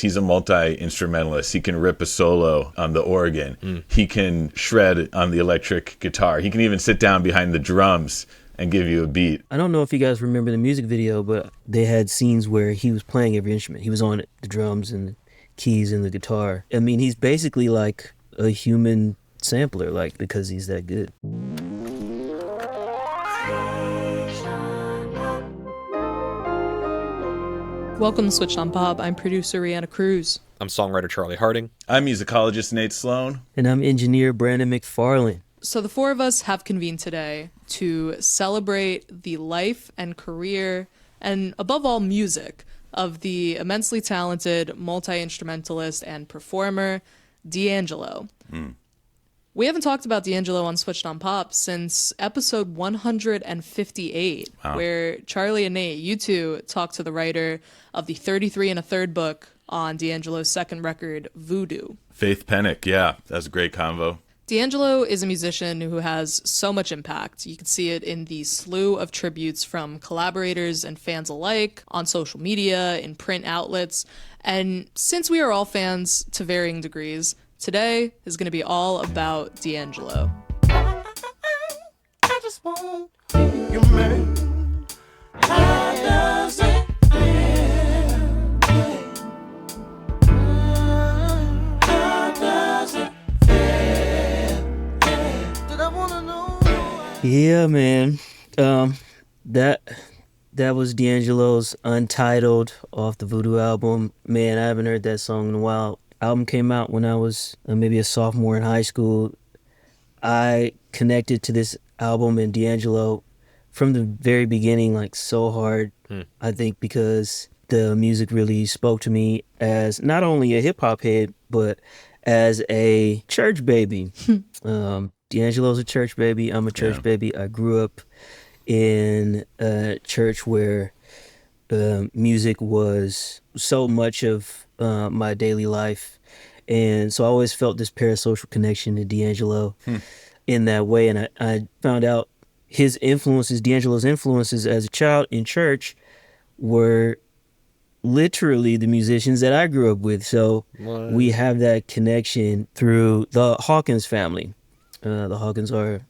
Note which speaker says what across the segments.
Speaker 1: He's a multi-instrumentalist. He can rip a solo on the organ. He can shred on the electric guitar. He can even sit down behind the drums and give you a beat.
Speaker 2: I don't know if you guys remember the music video, but they had scenes where he was playing every instrument. He was on the drums and the keys and the guitar. I mean, he's basically like a human sampler, like, because he's that good.
Speaker 3: Welcome to Switched on Pop. I'm producer Rihanna Cruz.
Speaker 4: I'm songwriter Charlie Harding.
Speaker 1: I'm musicologist Nate Sloan.
Speaker 2: And I'm engineer Brandon McFarland.
Speaker 3: So the four of us have convened today to celebrate the life and career, and above all, music, of the immensely talented multi-instrumentalist and performer, D'Angelo. We haven't talked about D'Angelo on Switched on Pop since episode 158, where Charlie and Nate, you two, talked to the writer of the 33 1/3 book on D'Angelo's second record, Voodoo.
Speaker 1: Faith Pennick, yeah, that's a great convo.
Speaker 3: D'Angelo is a musician who has so much impact. You can see it in the slew of tributes from collaborators and fans alike, on social media, in print outlets. And since we are all fans to varying degrees, today is going to be all about D'Angelo.
Speaker 5: I just want you, man. How does it feel? How does it feel? Did I want to know?
Speaker 2: Yeah, man. That was D'Angelo's Untitled off the Voodoo album. Man, I haven't heard that song in a while. Album came out when I was maybe a sophomore in high school. I connected to this album and D'Angelo from the very beginning, like, so hard. I think because the music really spoke to me as not only a hip-hop head, but as a church baby. D'Angelo's a church baby. I'm a church baby. I grew up in a church where music was so much of my daily life, and so I always felt this parasocial connection to D'Angelo in that way. And I found out D'Angelo's influences as a child in church were literally the musicians that I grew up with. So we have that connection through the Hawkins family. The Hawkins are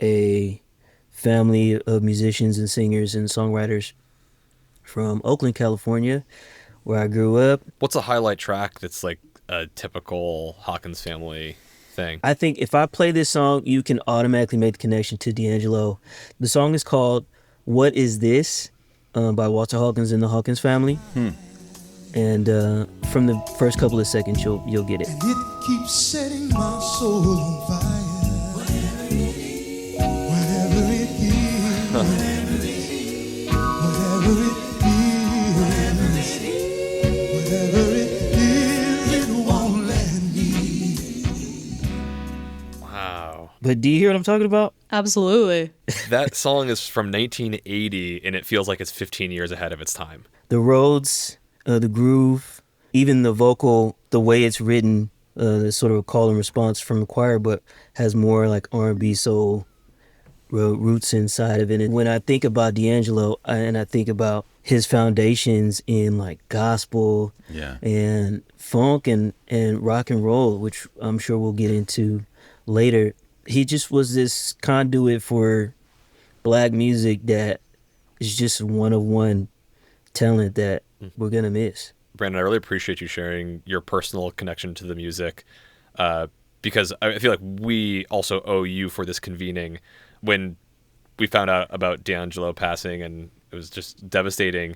Speaker 2: a family of musicians and singers and songwriters from Oakland, California, where I grew up.
Speaker 4: What's a highlight track that's like a typical Hawkins family thing?
Speaker 2: I think if I play this song, you can automatically make the connection to D'Angelo. The song is called What Is This? By Walter Hawkins and the Hawkins family. And from the first couple of seconds, you'll get it.
Speaker 5: And it keeps setting my soul on fire. Whatever it is. Whatever it is. Whatever it is. Whatever it is, it won't let me.
Speaker 4: Wow.
Speaker 2: But do you hear what I'm talking about?
Speaker 3: Absolutely.
Speaker 4: That song is from 1980, and it feels like it's 15 years ahead of its time.
Speaker 2: The Rhodes, the groove, even the vocal, the way it's written, there's sort of a call and response from the choir, but has more like R&B soul roots inside of it. And when I think about D'Angelo, and I think about his foundations in like gospel and funk and rock and roll, which I'm sure we'll get into later, he just was this conduit for black music that is just one-of-one talent that we're gonna miss.
Speaker 4: Brandon, I really appreciate you sharing your personal connection to the music, because I feel like we also owe you for this convening. When we found out about D'Angelo passing, and it was just devastating,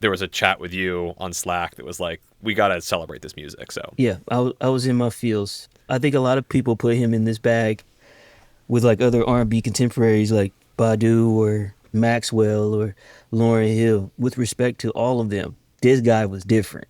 Speaker 4: there was a chat with you on Slack that was like, we gotta celebrate this music. So
Speaker 2: yeah, I was in my feels. I think a lot of people put him in this bag with like other R&B contemporaries like Badu or Maxwell or Lauryn Hill. With respect to all of them, this guy was different.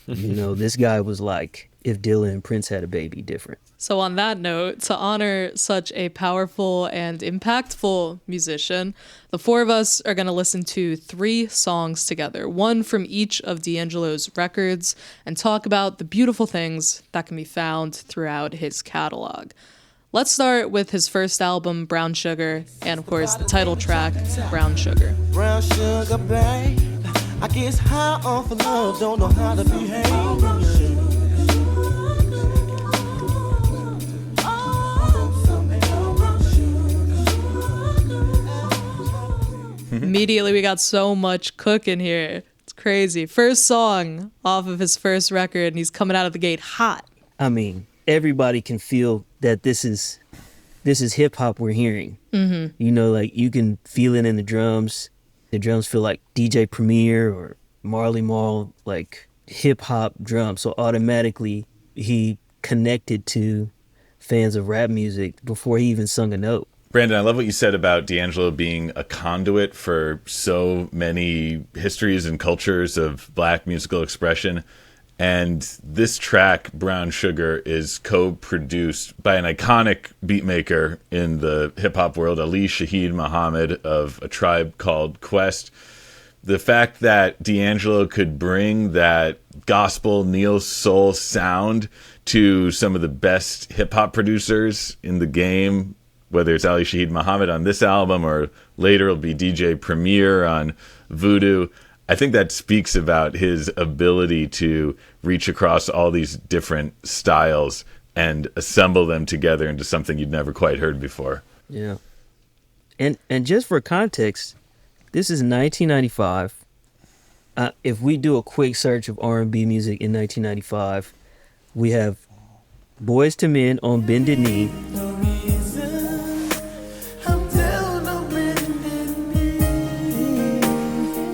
Speaker 2: You know, this guy was like if Dylan and Prince had a baby, different.
Speaker 3: So on that note, to honor such a powerful and impactful musician, the four of us are going to listen to 3 songs together, one from each of D'Angelo's records, and talk about the beautiful things that can be found throughout his catalog. Let's start with his first album, Brown Sugar, and of course the title track, Brown Sugar.
Speaker 5: Brown sugar, babe, I guess high off of love, don't know how to behave.
Speaker 3: Immediately, we got so much cooking here. It's crazy. First song off of his first record, and he's coming out of the gate hot.
Speaker 2: I mean, everybody can feel that this is hip hop we're hearing. Mm-hmm. You know, like you can feel it in the drums. The drums feel like DJ Premier or Marley Marl, like hip hop drums. So automatically he connected to fans of rap music before he even sung a note.
Speaker 1: Brandon, I love what you said about D'Angelo being a conduit for so many histories and cultures of Black musical expression. And this track, Brown Sugar, is co-produced by an iconic beatmaker in the hip-hop world, Ali Shaheed Muhammad of A Tribe Called Quest. The fact that D'Angelo could bring that gospel neo soul sound to some of the best hip-hop producers in the game, whether it's Ali Shaheed Muhammad on this album or later it'll be DJ Premier on Voodoo, I think that speaks about his ability to reach across all these different styles and assemble them together into something you'd never quite heard before.
Speaker 2: Yeah. And just for context, this is 1995. If we do a quick search of R&B music in 1995, we have Boyz II Men on Bended Knee.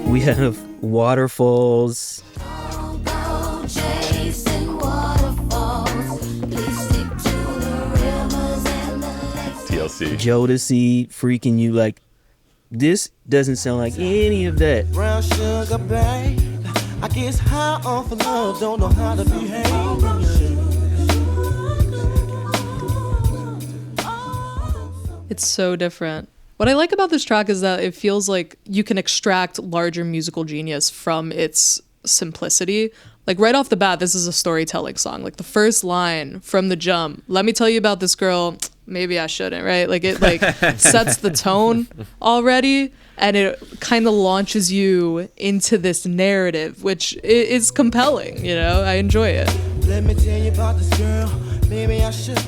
Speaker 2: We have Waterfalls.
Speaker 1: TLC.
Speaker 2: Jodeci, Freaking You. Like, this doesn't sound like any of that.
Speaker 5: Brown sugar, babe. I guess high off of love, don't know how to behave.
Speaker 3: It's so different. What I like about this track is that it feels like you can extract larger musical genius from its simplicity. Like right off the bat, this is a storytelling song. Like the first line from the jump, let me tell you about this girl. Maybe I shouldn't, right? Like it like sets the tone already, and it kind of launches you into this narrative, which is compelling. You know, I enjoy it.
Speaker 5: Let me tell you about this girl. Maybe I should.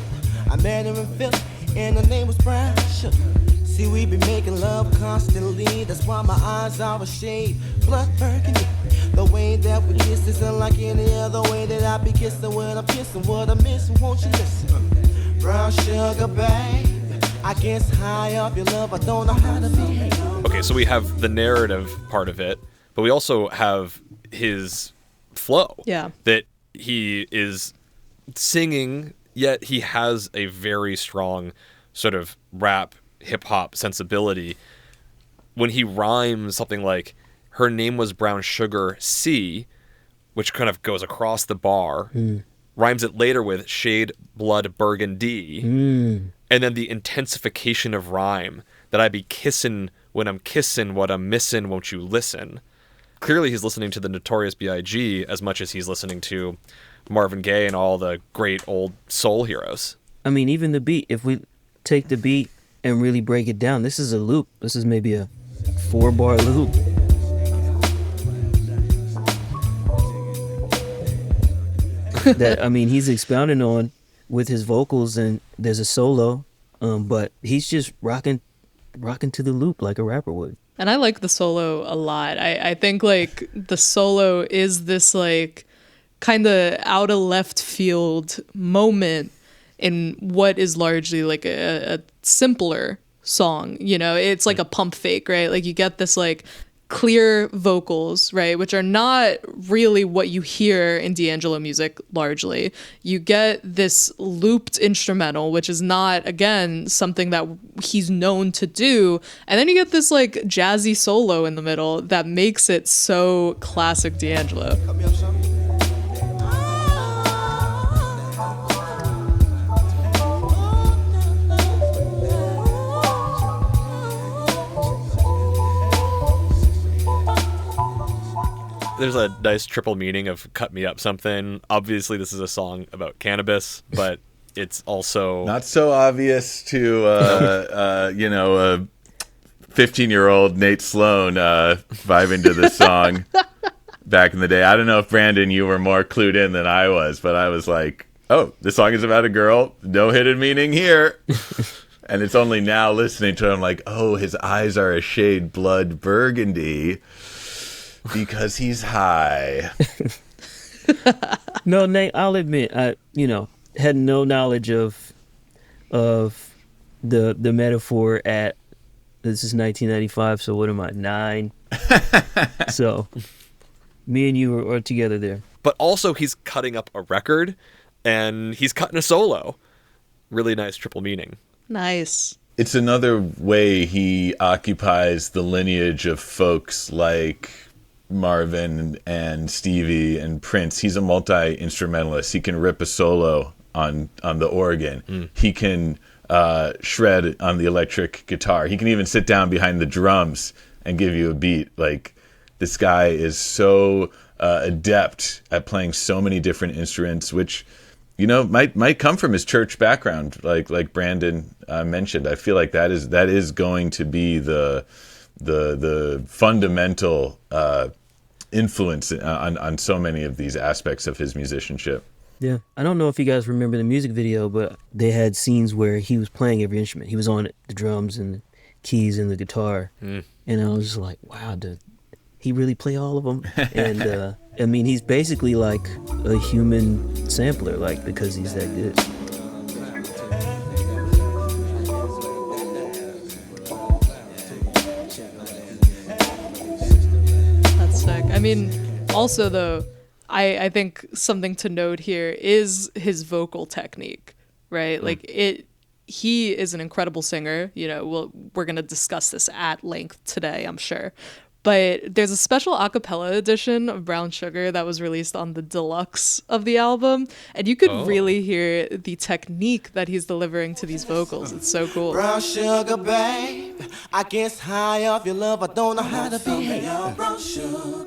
Speaker 5: I met her in Philly, and her name was Brown Sugar. See, we be making love constantly. That's why my eyes are a shade blood burgundy. The way that we kiss isn't like any other way that I be kissing when I'm kissing. What I'm missing, won't you listen? Brown sugar, babe. I guess high up your love, I don't know how to behave.
Speaker 4: Okay, so we have the narrative part of it, but we also have his flow.
Speaker 3: Yeah.
Speaker 4: That he is singing, yet he has a very strong sort of rap hip-hop sensibility. When he rhymes something like, her name was Brown Sugar C, which kind of goes across the bar, rhymes it later with shade blood burgundy, and then the intensification of rhyme, that I be kissin' when I'm kissin', what I'm missin', won't you listen? Clearly he's listening to the Notorious B.I.G. as much as he's listening to Marvin Gaye and all the great old soul heroes.
Speaker 2: I mean, even the beat, if we take the beat and really break it down, this is a loop. This is maybe a 4-bar loop. That, I mean, he's expounding on with his vocals, and there's a solo, but he's just rocking to the loop like a rapper would.
Speaker 3: And I like the solo a lot. I think like the solo is this like kind of out of left field moment in what is largely like a simpler song. You know, it's like a pump fake, right? Like you get this like clear vocals, right, which are not really what you hear in D'Angelo music largely. You get this looped instrumental, which is not, again, something that he's known to do. And then you get this like jazzy solo in the middle that makes it so classic D'Angelo.
Speaker 4: There's a nice triple meaning of Cut Me Up Something. Obviously, this is a song about cannabis, but it's also...
Speaker 1: Not so obvious to, a 15-year-old Nate Sloan vibing to this song. back in the day. I don't know if Brandon, you were more clued in than I was, but I was like, oh, this song is about a girl. No hidden meaning here. And it's only now listening to him like, oh, his eyes are a shade blood burgundy because he's high.
Speaker 2: No, Nate, I'll admit, I had no knowledge of the metaphor at, this is 1995, so what am I, 9? So me and you are together there.
Speaker 4: But also he's cutting up a record and he's cutting a solo. Really nice triple meaning.
Speaker 3: Nice.
Speaker 1: It's another way he occupies the lineage of folks like Marvin and Stevie and Prince. He's a multi-instrumentalist. He can rip a solo on the organ. He can shred on the electric guitar. He can even sit down behind the drums and give you a beat. Like, this guy is so adept at playing so many different instruments, which might come from his church background, like Brandon mentioned. I feel like that is going to be the fundamental influence on so many of these aspects of his musicianship.
Speaker 2: Yeah, I don't know if you guys remember the music video, but they had scenes where he was playing every instrument. He was on the drums and the keys and the guitar, and I was just like, wow, did he really play all of them? And I mean, he's basically like a human sampler, like, because he's that good.
Speaker 3: That's sick. I mean, also though, I think something to note here is his vocal technique, right? Like, he is an incredible singer. We're going to discuss this at length today, I'm sure. But there's a special a cappella edition of Brown Sugar that was released on the deluxe of the album. And you could really hear the technique that he's delivering to these vocals. It's so cool.
Speaker 5: Brown sugar, babe, I guess high off your love, I don't know how to behave. Brown sugar,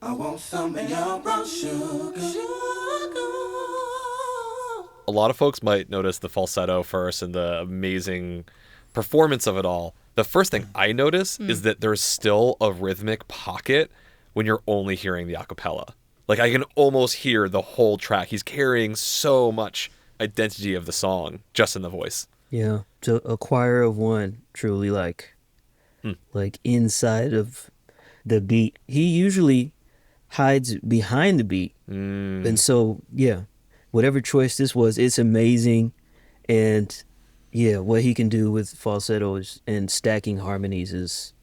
Speaker 5: I want some of your brown sugar.
Speaker 4: A lot of folks might notice the falsetto first and the amazing performance of it all. The first thing I notice is that there's still a rhythmic pocket when you're only hearing the a cappella. Like, I can almost hear the whole track. He's carrying so much identity of the song just in the voice.
Speaker 2: Yeah, so a choir of one, truly, like inside of the beat. He usually hides behind the beat. And so, yeah, whatever choice this was, it's amazing. And yeah, what he can do with falsettos and stacking harmonies is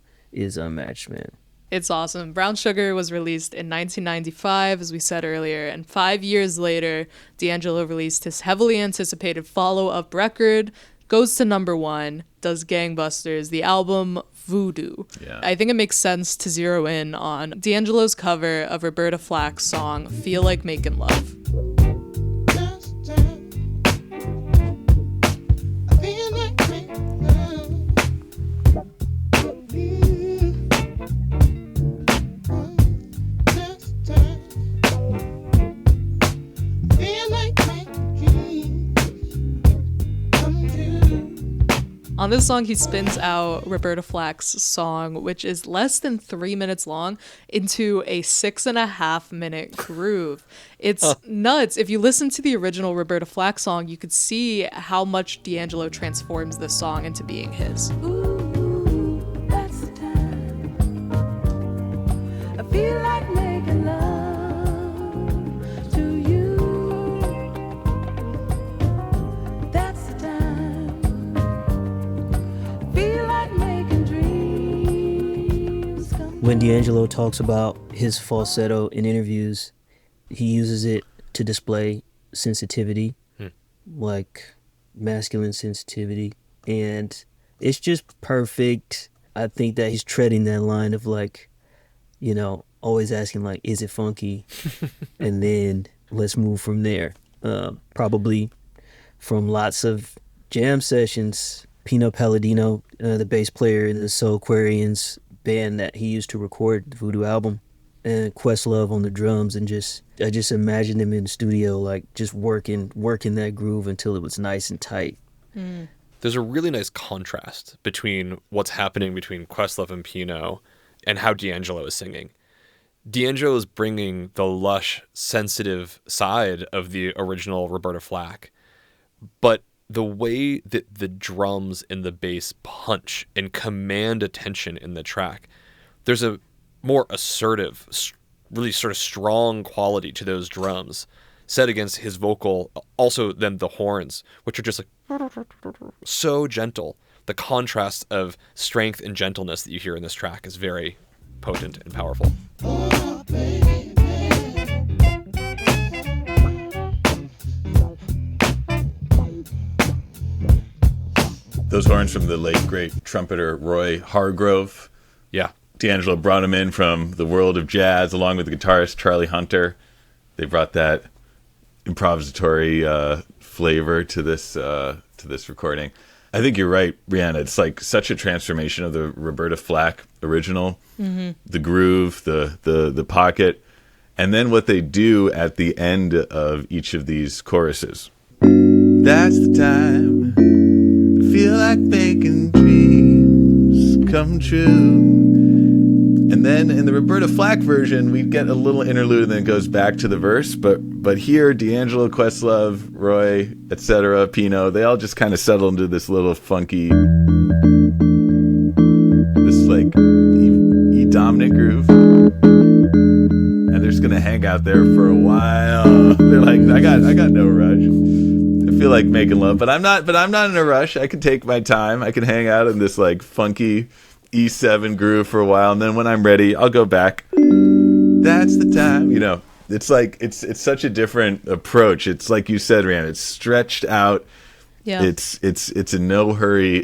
Speaker 2: unmatched, man.
Speaker 3: It's awesome. Brown Sugar was released in 1995, as we said earlier, and 5 years later, D'Angelo released his heavily anticipated follow-up record, goes to #1, does gangbusters, the album Voodoo.
Speaker 1: Yeah.
Speaker 3: I think it makes sense to zero in on D'Angelo's cover of Roberta Flack's song Feel Like Makin' Love. On this song, he spins out Roberta Flack's song, which is less than 3 minutes long, into a 6.5-minute groove. It's nuts. If you listen to the original Roberta Flack song, you could see how much D'Angelo transforms this song into being his.
Speaker 6: Ooh, that's the time. I feel like making love to you. That's the time.
Speaker 2: When D'Angelo talks about his falsetto in interviews, he uses it to display sensitivity, like masculine sensitivity. And it's just perfect. I think that he's treading that line of, like, always asking, like, is it funky? And then let's move from there. Probably from lots of jam sessions. Pino Palladino, the bass player in the Soulquarians band that he used to record the Voodoo album, and Questlove on the drums, and I just imagined him in the studio, like, just working that groove until it was nice and tight.
Speaker 4: There's a really nice contrast between what's happening between Questlove and Pino and how D'Angelo is singing. D'Angelo is bringing the lush, sensitive side of the original Roberta Flack, but the way that the drums and the bass punch and command attention in the track, there's a more assertive, really sort of strong quality to those drums set against his vocal, also then the horns, which are just like so gentle. The contrast of strength and gentleness that you hear in this track is very potent and powerful.
Speaker 1: Those horns from the late great trumpeter Roy Hargrove.
Speaker 4: Yeah.
Speaker 1: D'Angelo brought him in from the world of jazz along with the guitarist Charlie Hunter. They brought that improvisatory flavor to this recording. I think you're right, Rihanna. It's like such a transformation of the Roberta Flack original. Mm-hmm. The groove, the pocket, and then what they do at the end of each of these choruses. That's the time I feel like making dreams come true. And then in the Roberta Flack version, we get a little interlude and then it goes back to the verse. But here, D'Angelo, Questlove, Roy, etc., Pino, they all just kind of settle into this little funky, this like E dominant groove. And they're just gonna hang out there for a while. They're like, I got no rush. I feel like making love, but I'm not in a rush. I can take my time. I can hang out in this like funky E7 groove for a while, and then when I'm ready, I'll go back. That's the time, you know. It's like it's such a different approach. It's like you said, Rihanna. It's stretched out. Yeah. It's a no hurry.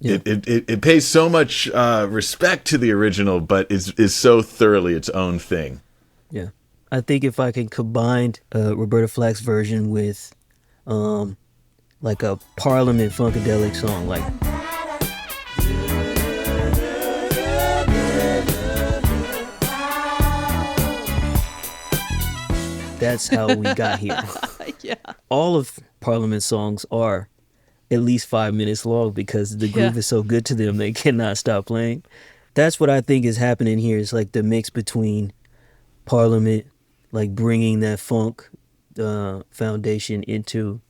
Speaker 1: It pays so much respect to the original, but is so thoroughly its own thing.
Speaker 2: Yeah, I think if I can combine Roberta Flack's version with like a Parliament funkadelic song, like. That's how we got here.
Speaker 3: Yeah.
Speaker 2: All of Parliament songs are at least 5 minutes long because the groove is so good to them they cannot stop playing. That's what I think is happening here. It's like the mix between Parliament, like bringing that funk foundation into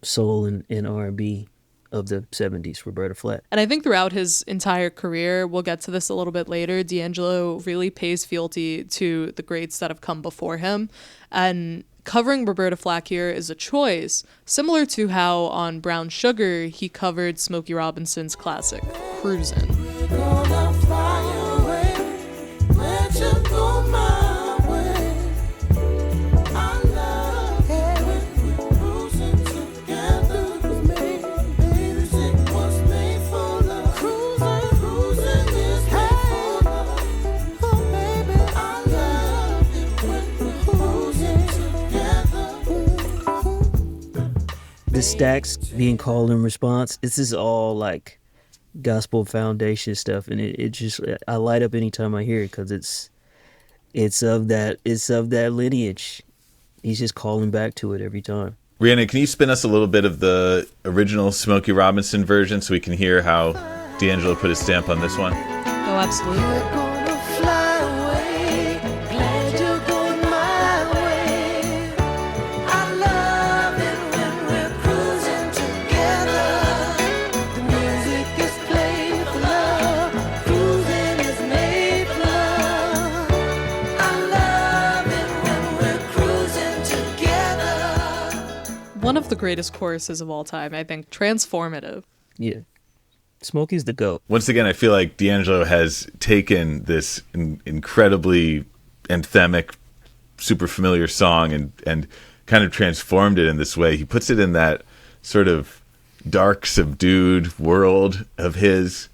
Speaker 2: soul and R&B of the 70s, Roberta Flack.
Speaker 3: And I think throughout his entire career, we'll get to this a little bit later, D'Angelo really pays fealty to the greats that have come before him. And covering Roberta Flack here is a choice, similar to how on Brown Sugar, he covered Smokey Robinson's classic, Cruisin'.
Speaker 2: The stacks being called in response, this is all like gospel foundation stuff, and it just, I light up anytime I hear it because it's of that lineage. He's just calling back to it every time.
Speaker 1: Rihanna, can you spin us a little bit of the original Smokey Robinson version so we can hear how D'Angelo put his stamp on this one?
Speaker 3: Oh, absolutely. One of the greatest choruses of all time, I think. Transformative.
Speaker 2: Yeah. Smokey's the GOAT.
Speaker 1: Once again, I feel like D'Angelo has taken this incredibly anthemic, super familiar song and kind of transformed it in this way. He puts it in that sort of dark, subdued world of his.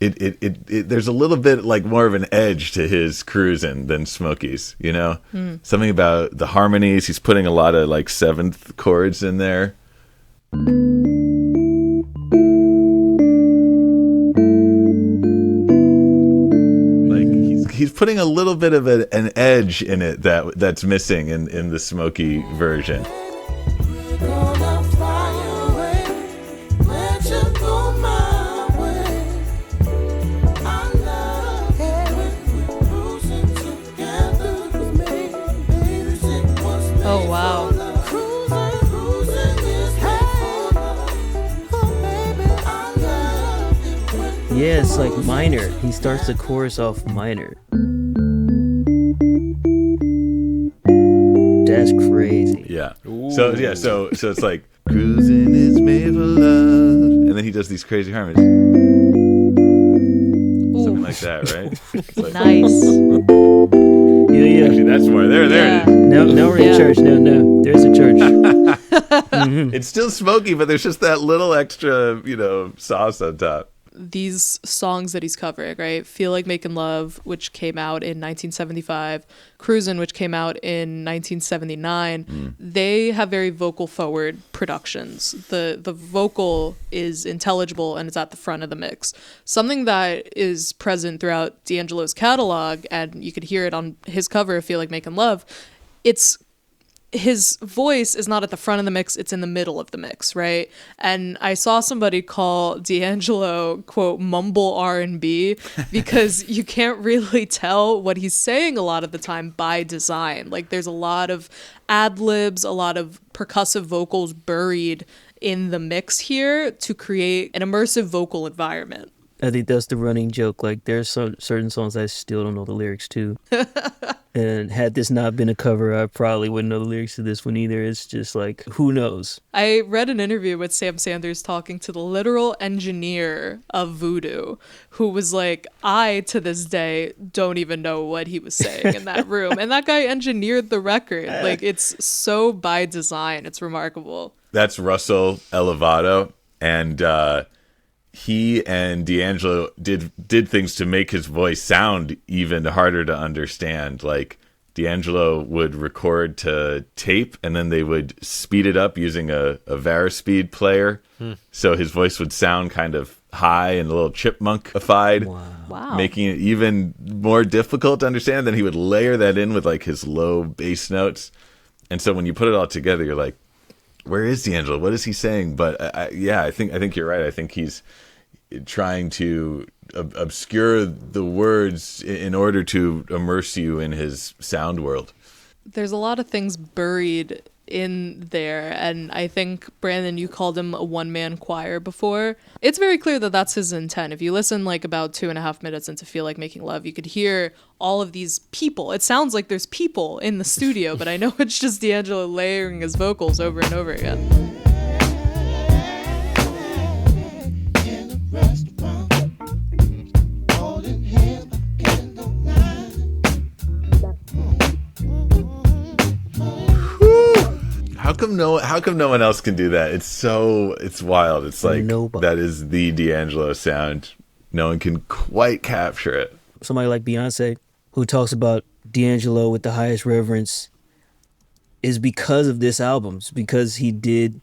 Speaker 1: There's a little bit like more of an edge to his Cruisin' than Smokey's, you know? Something about the harmonies. He's putting a lot of like seventh chords in there. Like he's putting a little bit of an edge in it that's missing in the Smokey version.
Speaker 2: Yeah, it's like minor. He starts the chorus off minor. That's crazy.
Speaker 1: Yeah. So it's like cruising is made for love, and then he does these crazy harmonies, something like that, right? It's like,
Speaker 3: Nice.
Speaker 2: Yeah.
Speaker 1: actually, that's more. There it is.
Speaker 2: No, we're in church. No, there's a church.
Speaker 1: It's still smoky, but there's just that little extra, sauce on top.
Speaker 3: These songs that he's covering, right? Feel Like Making Love, which came out in 1975, Cruisin', which came out in 1979, they have very vocal forward productions. The vocal is intelligible and it's at the front of the mix. Something that is present throughout D'Angelo's catalog, and you could hear it on his cover of Feel Like Making Love, it's his voice is not at the front of the mix, it's in the middle of the mix, right? And I saw somebody call D'Angelo, quote, mumble R&B, because you can't really tell what he's saying a lot of the time by design. Like, there's a lot of ad-libs, a lot of percussive vocals buried in the mix here to create an immersive vocal environment.
Speaker 2: I think that's the running joke. Like, there's some certain songs I still don't know the lyrics to. And had this not been a cover, I probably wouldn't know the lyrics to this one either. It's just like, who knows?
Speaker 3: I read an interview with Sam Sanders talking to the literal engineer of Voodoo, who was like, I, to this day, don't even know what he was saying in that room. And that guy engineered the record. Like, it's so by design. It's remarkable.
Speaker 1: That's Russell Elevado, and he and D'Angelo did things to make his voice sound even harder to understand. Like, D'Angelo would record to tape, and then they would speed it up using a Varispeed player, so his voice would sound kind of high and a little chipmunkified,
Speaker 3: Wow.
Speaker 1: making it even more difficult to understand. Then he would layer that in with like his low bass notes, and so when you put it all together, you're like, where is D'Angelo? What is he saying? But I think you're right. I think he's trying to obscure the words in order to immerse you in his sound world.
Speaker 3: There's a lot of things buried in there, and I think, Brandon, you called him a one-man choir before. It's very clear that that's his intent. If you listen like about 2.5 minutes into Feel Like Making Love, you could hear all of these people. It sounds like there's people in the studio, but I know it's just D'Angelo layering his vocals over and over again.
Speaker 1: How come no one else can do that? It's wild. It's like
Speaker 2: Nobody.
Speaker 1: That is the D'Angelo sound. No one can quite capture it.
Speaker 2: Somebody like Beyonce, who talks about D'Angelo with the highest reverence, is because of this album. It's because he did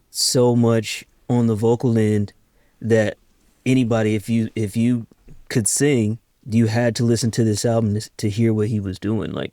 Speaker 2: so much on the vocal end that anybody, if you could sing, you had to listen to this album to hear what he was doing. Like,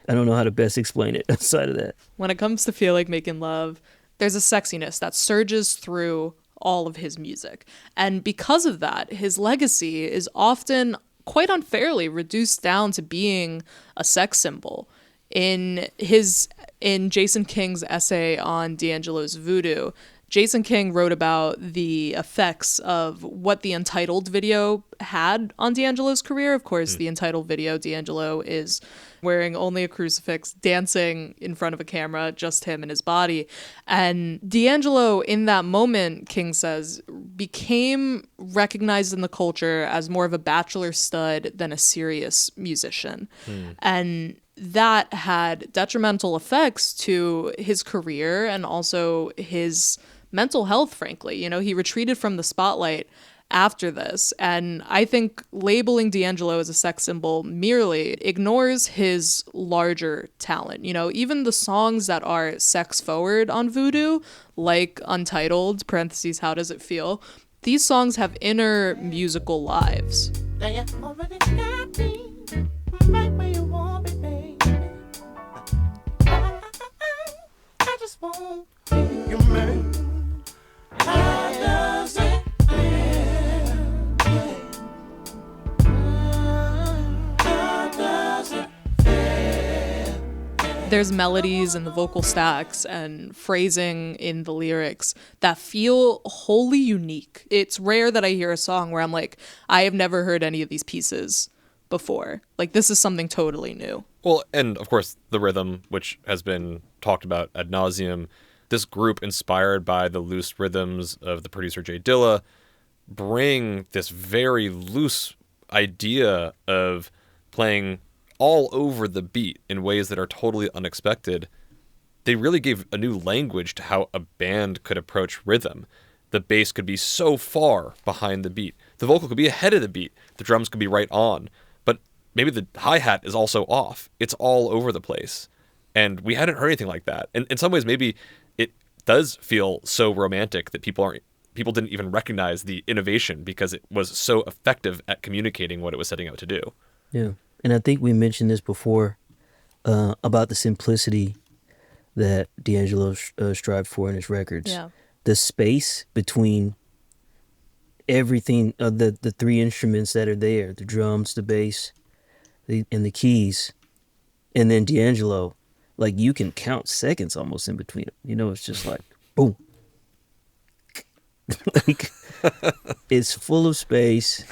Speaker 2: I don't know how to best explain it outside of that.
Speaker 3: When it comes to Feel Like Making Love, there's a sexiness that surges through all of his music. And because of that, his legacy is often quite unfairly reduced down to being a sex symbol. In Jason King's essay on D'Angelo's Voodoo, Jason King wrote about the effects of what the Untitled video had on D'Angelo's career. Of course, the Untitled video, D'Angelo is wearing only a crucifix, dancing in front of a camera, just him and his body. And D'Angelo, in that moment, King says, became recognized in the culture as more of a bachelor stud than a serious musician. And that had detrimental effects to his career and also his mental health, frankly. You know, he retreated from the spotlight after this. And I think labeling D'Angelo as a sex symbol merely ignores his larger talent. You know, even the songs that are sex forward on Voodoo, like Untitled, parentheses, How Does It Feel? These songs have inner musical lives.
Speaker 5: Now you already got me right where you want me, baby. I just want you, man. How does it feel? How does it feel?
Speaker 3: There's melodies in the vocal stacks and phrasing in the lyrics that feel wholly unique. It's rare that I hear a song where I'm like, I have never heard any of these pieces before. Like, this is something totally new.
Speaker 4: Well, and of course, the rhythm, which has been talked about ad nauseum. This group, inspired by the loose rhythms of the producer Jay Dilla, bring this very loose idea of playing all over the beat in ways that are totally unexpected. They really gave a new language to how a band could approach rhythm. The bass could be so far behind the beat. The vocal could be ahead of the beat. The drums could be right on. But maybe the hi-hat is also off. It's all over the place. And we hadn't heard anything like that. And in some ways, maybe it does feel so romantic that people didn't even recognize the innovation because it was so effective at communicating what it was setting out to do.
Speaker 2: Yeah. And I think we mentioned this before about the simplicity that D'Angelo strived for in his records.
Speaker 3: Yeah.
Speaker 2: The space between everything, the three instruments that are there, the drums, the bass, and the keys, and then D'Angelo, like you can count seconds almost in between them. You know, it's just like, boom. Like, it's full of space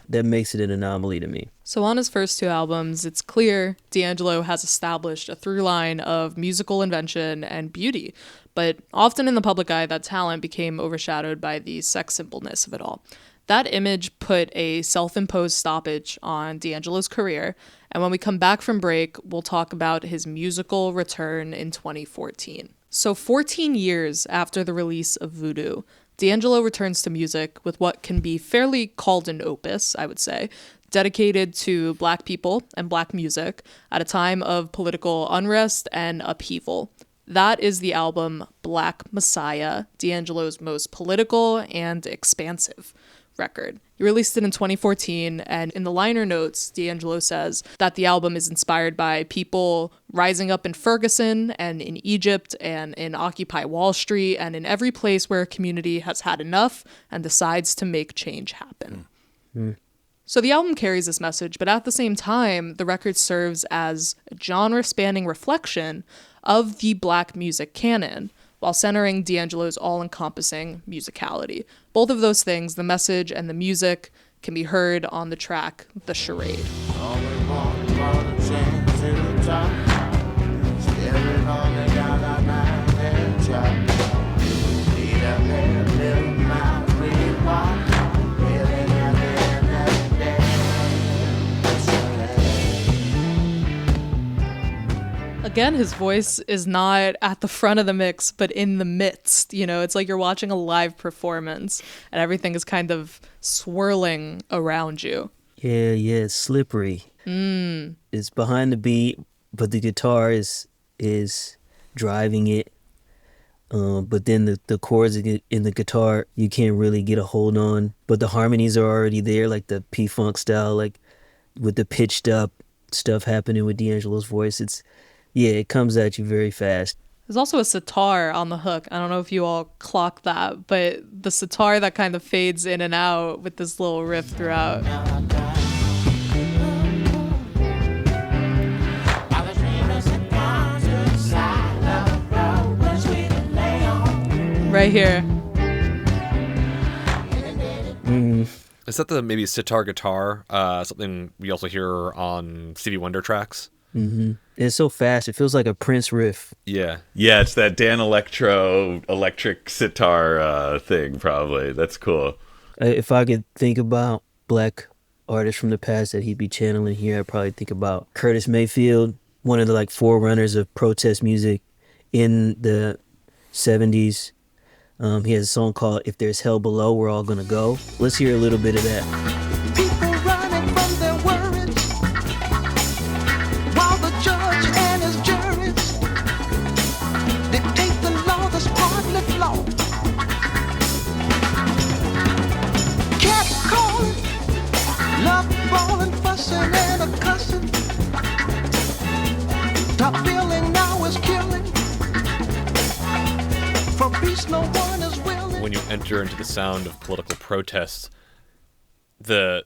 Speaker 2: that makes it an anomaly to me.
Speaker 3: So on his first two albums, it's clear D'Angelo has established a through line of musical invention and beauty, but often in the public eye, that talent became overshadowed by the sex simpleness of it all. That image put a self-imposed stoppage on D'Angelo's career, and when we come back from break, we'll talk about his musical return in 2014. So 14 years after the release of Voodoo, D'Angelo returns to music with what can be fairly called an opus, I would say, dedicated to Black people and Black music at a time of political unrest and upheaval. That is the album Black Messiah, D'Angelo's most political and expansive record. He released it in 2014, and in the liner notes, D'Angelo says that the album is inspired by people rising up in Ferguson and in Egypt and in Occupy Wall Street and in every place where a community has had enough and decides to make change happen. So the album carries this message, but at the same time, the record serves as a genre-spanning reflection of the Black music canon, while centering D'Angelo's all-encompassing musicality. Both of those things, the message and the music, can be heard on the track The Charade. Again, his voice is not at the front of the mix, but in the midst. You know, it's like you're watching a live performance and everything is kind of swirling around you.
Speaker 2: Yeah, it's slippery. It's behind the beat, but the guitar is driving it. But then the chords in the guitar, you can't really get a hold on. But the harmonies are already there, like the P-Funk style, like with the pitched up stuff happening with D'Angelo's voice. It comes at you very fast.
Speaker 3: There's also a sitar on the hook. I don't know if you all clock that, but the sitar that kind of fades in and out with this little riff throughout. Right here.
Speaker 4: Is that the maybe sitar guitar? Something we also hear on Stevie Wonder tracks?
Speaker 2: It's so fast. It feels like a Prince riff.
Speaker 4: Yeah.
Speaker 1: Yeah, it's that Dan electric sitar thing, probably. That's cool.
Speaker 2: If I could think about Black artists from the past that he'd be channeling here, I'd probably think about Curtis Mayfield, one of the forerunners of protest music in the 70s. He has a song called If There's Hell Below, We're All Gonna Go. Let's hear a little bit of that.
Speaker 5: People running from their worries, while the judge and his juries dictate the law that's partly flawed. Cat calling, love falling, fussing and a cussing. Top billing now is killing. For peace no one is willing.
Speaker 4: When you enter into the sound of political protest, the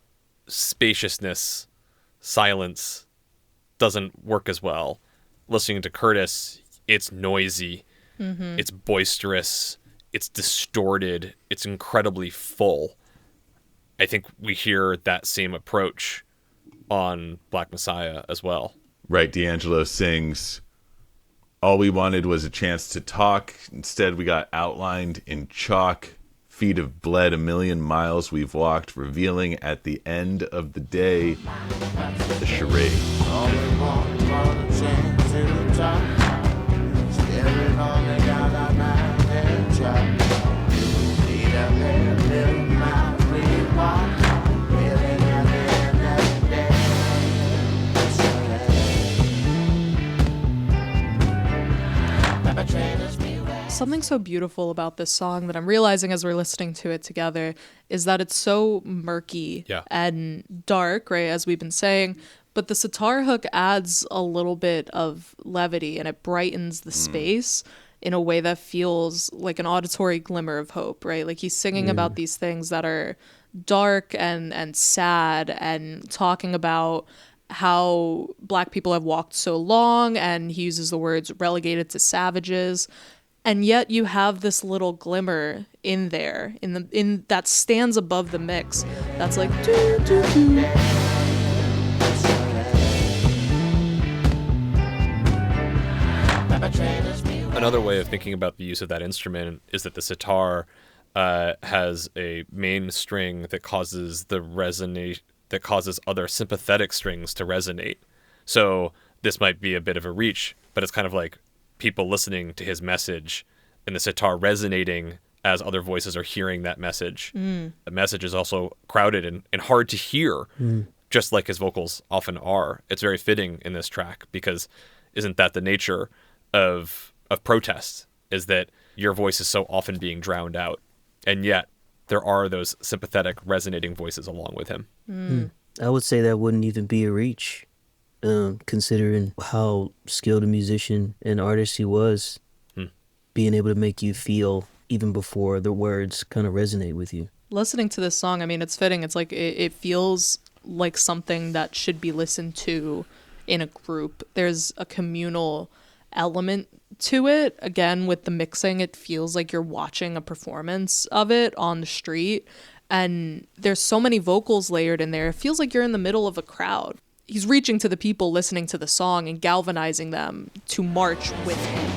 Speaker 4: spaciousness, silence doesn't work as well. listening to Curtis, it's noisy, it's boisterous, it's distorted, it's incredibly full. I think we hear that same approach on Black Messiah as well.
Speaker 1: Right, D'Angelo sings, "All we wanted was a chance to talk. Instead, we got outlined in chalk. Feet have bled 1,000,000 miles we've walked, revealing at the end of the day the charade."
Speaker 5: All we want was a chance to talk. Staring on the God I might have tried. Need a little mile we walk. Feeling at the end of the day. Perpetrators beware.
Speaker 3: Something so beautiful about this song that I'm realizing as we're listening to it together is that it's so murky and dark, right, as we've been saying, but the sitar hook adds a little bit of levity and it brightens the space in a way that feels like an auditory glimmer of hope, right? Like he's singing about these things that are dark and sad and talking about how Black people have walked so long, and he uses the words relegated to savages. And yet you have this little glimmer in there, in that stands above the mix. That's like doo, doo, doo.
Speaker 4: Another way of thinking about the use of that instrument is that the sitar has a main string that causes other sympathetic strings to resonate. So this might be a bit of a reach, but it's kind of like people listening to his message and the sitar resonating as other voices are hearing that message. The message is also crowded and hard to hear, just like his vocals often are. It's very fitting in this track because isn't that the nature of protest, is that your voice is so often being drowned out, and yet there are those sympathetic resonating voices along with him.
Speaker 2: I would say that wouldn't even be a reach, considering how skilled a musician and artist he was, being able to make you feel even before the words kind of resonate with you.
Speaker 3: Listening to this song, I mean, it's fitting. It's like it feels like something that should be listened to in a group. There's a communal element to it. Again, with the mixing, it feels like you're watching a performance of it on the street. And there's so many vocals layered in there. It feels like you're in the middle of a crowd. He's reaching to the people listening to the song and galvanizing them to march with him.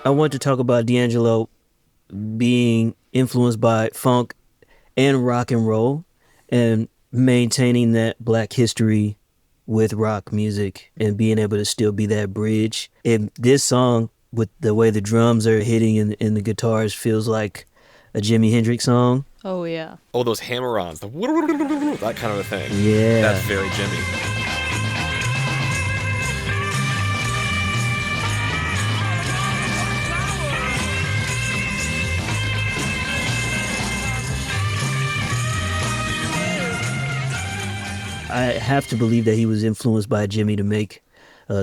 Speaker 2: I want to talk about D'Angelo being influenced by funk and rock and roll and maintaining that Black history with rock music and being able to still be that bridge. And this song, with the way the drums are hitting and the guitars, feels like a Jimi Hendrix song.
Speaker 3: Oh, yeah.
Speaker 4: Oh, those hammer-ons, that kind of a thing.
Speaker 2: Yeah.
Speaker 4: That's very Jimmy.
Speaker 2: I have to believe that he was influenced by Jimmy to make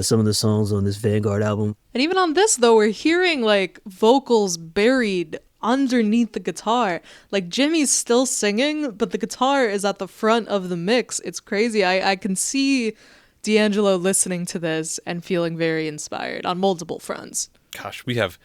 Speaker 2: some of the songs on this Vanguard album.
Speaker 3: And even on this, though, we're hearing like vocals buried underneath the guitar. Like Jimmy's still singing, but the guitar is at the front of the mix. It's crazy. I can see D'Angelo listening to this and feeling very inspired on multiple fronts.
Speaker 4: Gosh, we have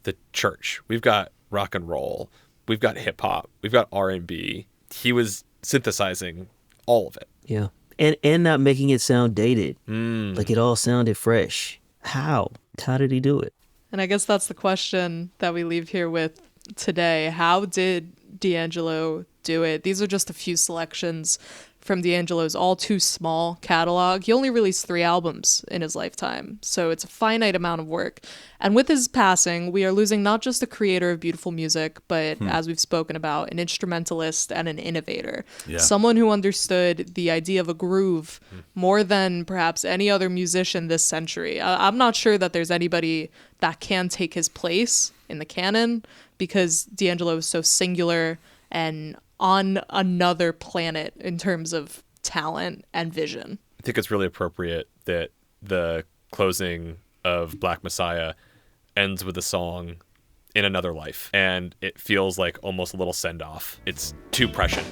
Speaker 4: the church. We've got rock and roll. We've got hip hop. We've got R&B. He was synthesizing all of it.
Speaker 2: Yeah. And not making it sound dated. Like it all sounded fresh. How? How did he do it?
Speaker 3: And I guess that's the question that we leave here with today. How did D'Angelo do it? These are just a few selections from D'Angelo's all too small catalog. He only released 3 albums in his lifetime, so it's a finite amount of work. And with his passing, we are losing not just a creator of beautiful music, but as we've spoken about, an instrumentalist and an innovator.
Speaker 1: Yeah.
Speaker 3: Someone who understood the idea of a groove more than perhaps any other musician this century. I'm not sure that there's anybody that can take his place in the canon, because D'Angelo is so singular and on another planet in terms of talent and vision.
Speaker 4: I think it's really appropriate that the closing of Black Messiah ends with a song in another life, and it feels like almost a little send-off. It's too prescient.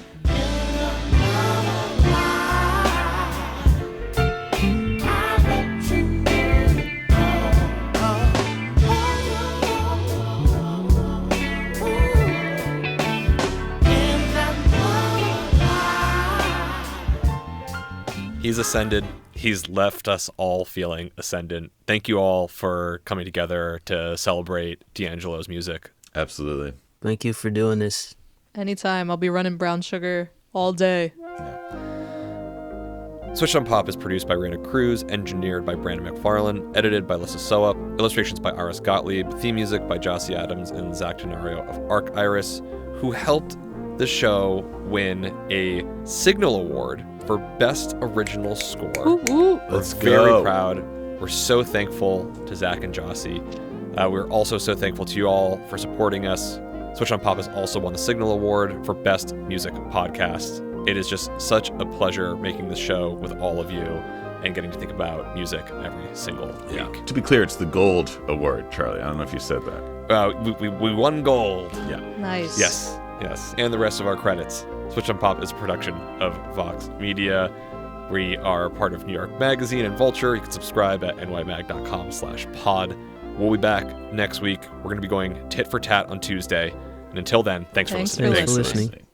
Speaker 4: He's ascended. He's left us all feeling ascendant. Thank you all for coming together to celebrate D'Angelo's music.
Speaker 1: Absolutely.
Speaker 2: Thank you for doing this.
Speaker 3: Anytime. I'll be running Brown Sugar all day.
Speaker 4: Switched on Pop is produced by Rihanna Cruz, engineered by Brandon McFarland, edited by Lissa Soap, illustrations by Aris Gottlieb, theme music by Jossie Adams and Zach Denario of Arc Iris, who helped the show win a Signal Award for Best Original Score.
Speaker 1: Let's
Speaker 4: We're very
Speaker 1: go.
Speaker 4: proud. We're so thankful to Zach and Jossie. We're also so thankful to you all for supporting us. Switch on Pop has also won the Signal Award for Best Music Podcast. It is just such a pleasure making this show with all of you and getting to think about music every single week.
Speaker 1: To be clear, it's the Gold Award, Charlie. I don't know if you said that.
Speaker 4: We won gold.
Speaker 1: Yeah.
Speaker 3: Nice.
Speaker 4: Yes. And the rest of our credits. Switch on Pop is a production of Vox Media. We are part of New York Magazine and Vulture. You can subscribe at nymag.com/pod. We'll be back next week. We're going to be going tit for tat on Tuesday. And until then, thanks for listening.
Speaker 2: Thanks for listening.